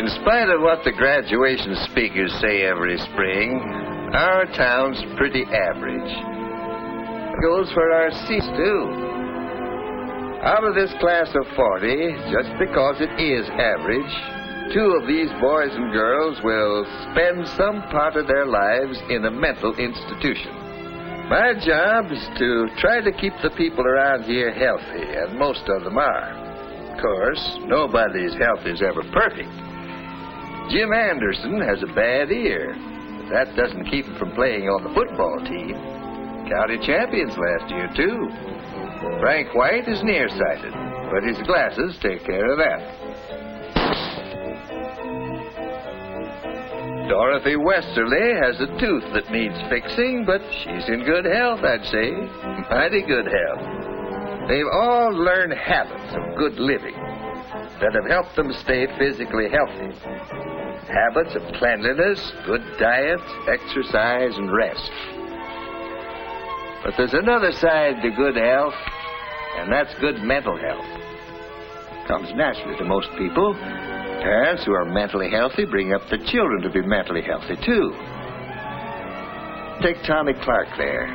In spite of what the graduation speakers say every spring, our town's pretty average. It goes for our seats, too. Out of this class of 40, just because it is average, 2 of these boys and girls will spend some part of their lives in a mental institution. My job is to try to keep the people around here healthy, and most of them are. Of course, nobody's health is ever perfect. Jim Anderson has a bad ear. That doesn't keep him from playing on the football team. County champions last year, too. Frank White is nearsighted, but his glasses take care of that. Dorothy Westerly has a tooth that needs fixing, but she's in good health, I'd say. Mighty good health. They've all learned habits of good living that have helped them stay physically healthy. Habits of cleanliness, good diet, exercise, and rest. But there's another side to good health, and that's good mental health. Comes naturally to most people. Parents who are mentally healthy bring up their children to be mentally healthy, too. Take Tommy Clark there.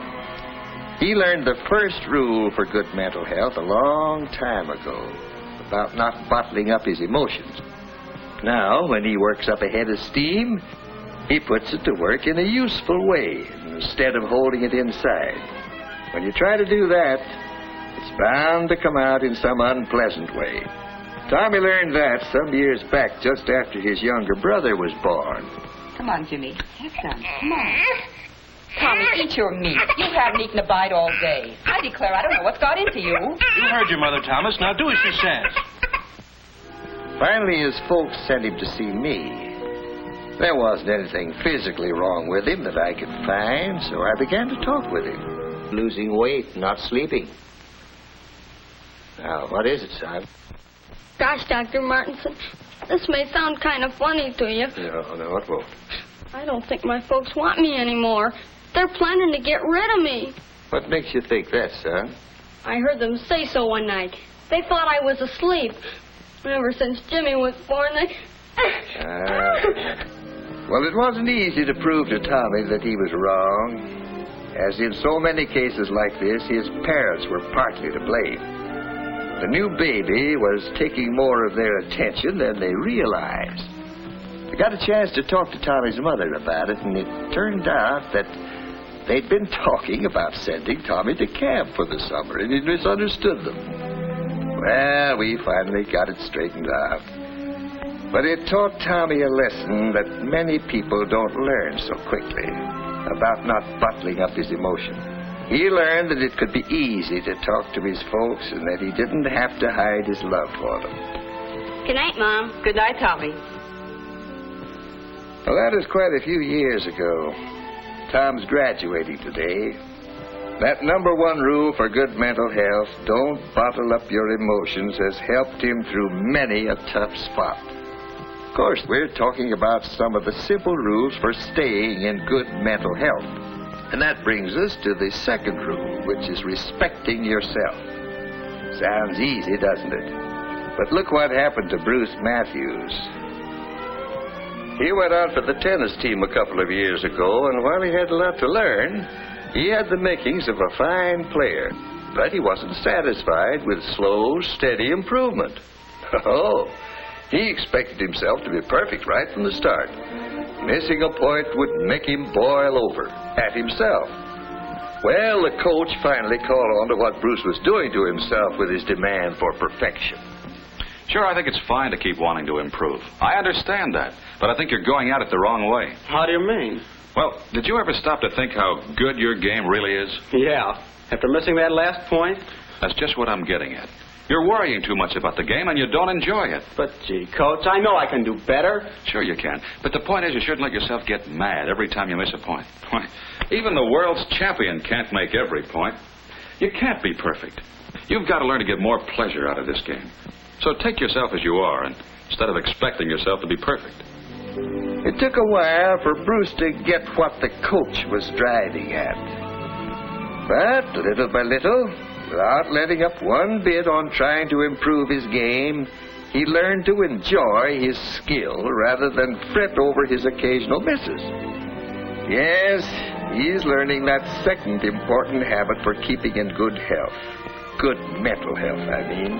He learned the first rule for good mental health a long time ago, about not bottling up his emotions. Now, when he works up a head of steam, he puts it to work in a useful way, instead of holding it inside. When you try to do that, it's bound to come out in some unpleasant way. Tommy learned that some years back, just after his younger brother was born. Come on, Jimmy. Have some. Come on. Tommy, eat your meat. You haven't eaten a bite all day. I declare I don't know what's got into you. You heard your mother, Thomas. Now do as she says. Finally, his folks sent him to see me. There wasn't anything physically wrong with him that I could find, so I began to talk with him. Losing weight, not sleeping. Now, what is it, son? Gosh, Dr. Martinson, this may sound kind of funny to you. No, it won't. I don't think my folks want me anymore. They're planning to get rid of me. What makes you think that, son? I heard them say so one night. They thought I was asleep. Ever since Jimmy was born, they... Well, it wasn't easy to prove to Tommy that he was wrong. As in so many cases like this, his parents were partly to blame. The new baby was taking more of their attention than they realized. I got a chance to talk to Tommy's mother about it, and it turned out that they'd been talking about sending Tommy to camp for the summer, and he'd misunderstood them. Well, we finally got it straightened out. But it taught Tommy a lesson that many people don't learn so quickly, about not bottling up his emotion. He learned that it could be easy to talk to his folks and that he didn't have to hide his love for them. Good night, Mom. Good night, Tommy. Well, that is quite a few years ago. Tom's graduating today. That number 1 rule for good mental health, don't bottle up your emotions, has helped him through many a tough spot. Of course, we're talking about some of the simple rules for staying in good mental health. And that brings us to the second rule, which is respecting yourself. Sounds easy, doesn't it? But look what happened to Bruce Matthews. He went out for the tennis team a couple of years ago, and while he had a lot to learn, he had the makings of a fine player. But he wasn't satisfied with slow, steady improvement. Oh, he expected himself to be perfect right from the start. Missing a point would make him boil over at himself. Well, the coach finally caught on to what Bruce was doing to himself with his demand for perfection. Sure, I think it's fine to keep wanting to improve. I understand that, but I think you're going at it the wrong way. How do you mean? Well, did you ever stop to think how good your game really is? Yeah. After missing that last point? That's just what I'm getting at. You're worrying too much about the game and you don't enjoy it. But, gee, Coach, I know I can do better. Sure you can. But the point is you shouldn't let yourself get mad every time you miss a point. Why, even the world's champion can't make every point. You can't be perfect. You've got to learn to get more pleasure out of this game. So take yourself as you are, and instead of expecting yourself to be perfect. It took a while for Bruce to get what the coach was driving at. But little by little, without letting up one bit on trying to improve his game, He learned to enjoy his skill rather than fret over his occasional misses. Yes, he's learning that second important habit for keeping in good health. Good mental health, I mean.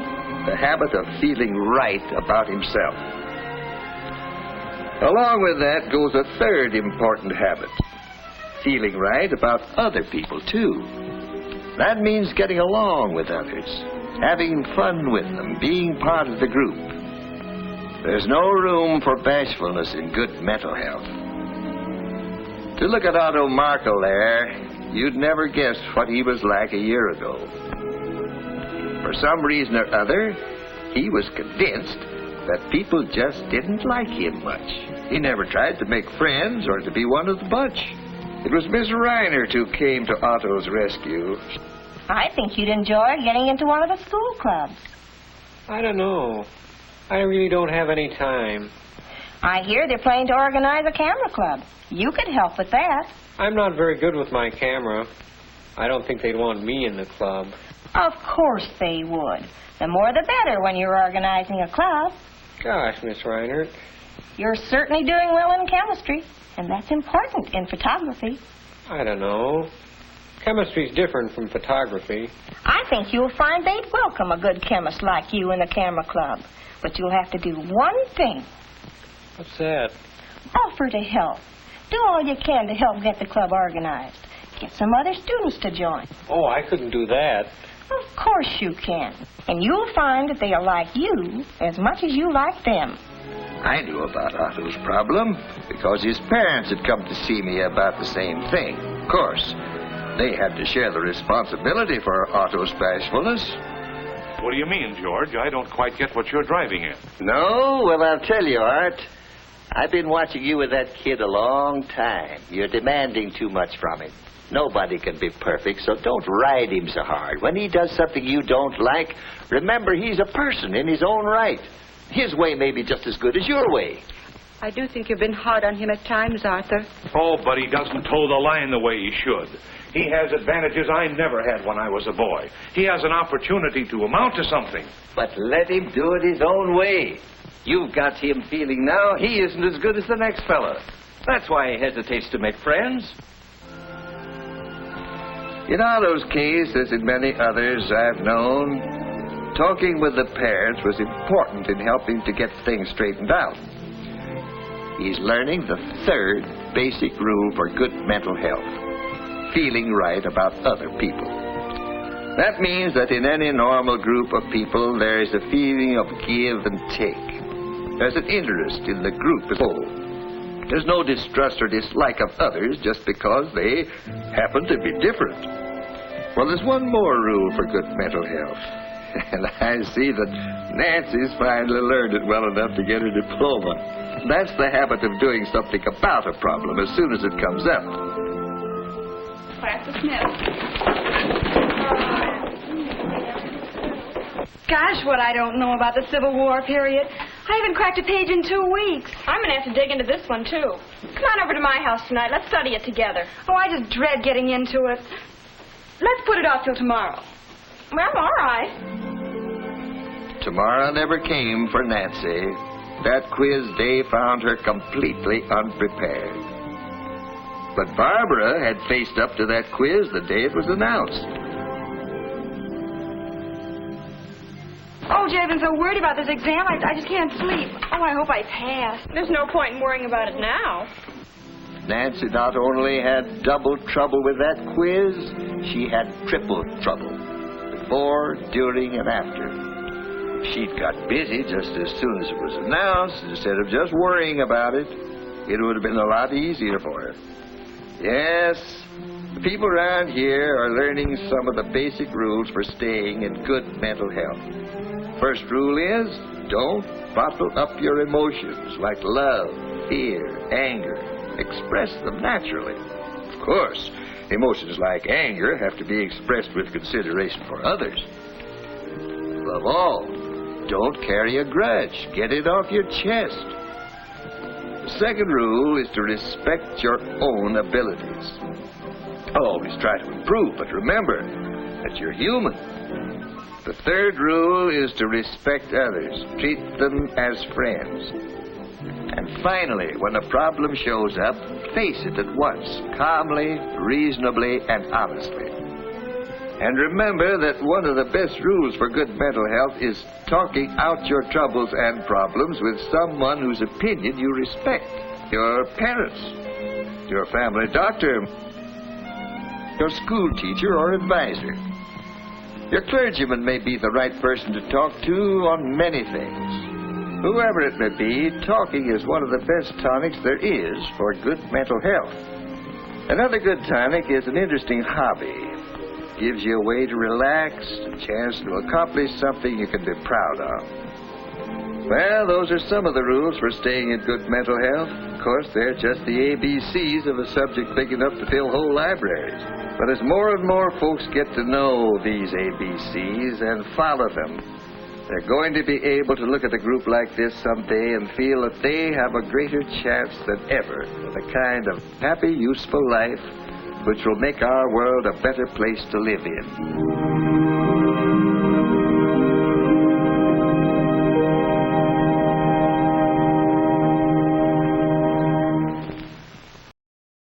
The habit of feeling right about himself. Along with that goes a third important habit. Feeling right about other people, too. That means getting along with others, having fun with them, being part of the group. There's no room for bashfulness in good mental health. To look at Otto Markel there, you'd never guess what he was like a year ago. For some reason or other, he was convinced that people just didn't like him much. He never tried to make friends or to be one of the bunch. It was Miss Reinert who came to Otto's rescue. I think you'd enjoy getting into one of the school clubs. I don't know. I really don't have any time. I hear they're planning to organize a camera club. You could help with that. I'm not very good with my camera. I don't think they'd want me in the club. Of course they would. The more the better when you're organizing a club. Gosh, Miss Reinert. You're certainly doing well in chemistry, and that's important in photography. I don't know. Chemistry's different from photography. I think you'll find they'd welcome a good chemist like you in the camera club. But you'll have to do one thing. What's that? Offer to help. Do all you can to help get the club organized. Get some other students to join. Oh, I couldn't do that. Of course you can. And you'll find that they'll like you as much as you like them. I knew about Otto's problem because his parents had come to see me about the same thing. Of course, they had to share the responsibility for Otto's bashfulness. What do you mean, George? I don't quite get what you're driving at. No? Well, I'll tell you, Art. I've been watching you with that kid a long time. You're demanding too much from him. Nobody can be perfect, so don't ride him so hard. When he does something you don't like, remember he's a person in his own right. His way may be just as good as your way. I do think you've been hard on him at times, Arthur. Oh, but he doesn't toe the line the way he should. He has advantages I never had when I was a boy. He has an opportunity to amount to something. But let him do it his own way. You've got him feeling now he isn't as good as the next fella. That's why he hesitates to make friends. In Otto's case, as in many others I've known, talking with the parents was important in helping to get things straightened out. He's learning the third basic rule for good mental health: feeling right about other people. That means that in any normal group of people, there is a feeling of give and take. There's an interest in the group as a whole. There's no distrust or dislike of others just because they happen to be different. Well, there's one more rule for good mental health. And I see that Nancy's finally learned it well enough to get her diploma. That's the habit of doing something about a problem as soon as it comes up. Class dismissed. Gosh, what I don't know about the Civil War period. I haven't cracked a page in 2 weeks. I'm going to have to dig into this one, too. Come on over to my house tonight. Let's study it together. Oh, I just dread getting into it. Let's put it off till tomorrow. Well, all right. Tomorrow never came for Nancy. That quiz day found her completely unprepared. But Barbara had faced up to that quiz the day it was announced. Oh, Jay, I've been so worried about this exam, I just can't sleep. Oh, I hope I pass. There's no point in worrying about it now. Nancy not only had double trouble with that quiz, she had triple trouble. Before, during, and after. If she'd got busy just as soon as it was announced, instead of just worrying about it, it would have been a lot easier for her. Yes, the people around here are learning some of the basic rules for staying in good mental health. First rule is, don't bottle up your emotions like love, fear, anger. Express them naturally. Of course, emotions like anger have to be expressed with consideration for others. Above all, don't carry a grudge. Get it off your chest. The second rule is to respect your own abilities. Always try to improve, but remember that you're human. The third rule is to respect others. Treat them as friends. And finally, when a problem shows up, face it at once, calmly, reasonably, and honestly. And remember that one of the best rules for good mental health is talking out your troubles and problems with someone whose opinion you respect. Your parents, your family doctor, your school teacher or advisor. Your clergyman may be the right person to talk to on many things. Whoever it may be, talking is one of the best tonics there is for good mental health. Another good tonic is an interesting hobby. Gives you a way to relax, a chance to accomplish something you can be proud of. Well, those are some of the rules for staying in good mental health. Of course, they're just the ABCs of a subject big enough to fill whole libraries. But as more and more folks get to know these ABCs and follow them, they're going to be able to look at a group like this someday and feel that they have a greater chance than ever for the kind of happy, useful life which will make our world a better place to live in.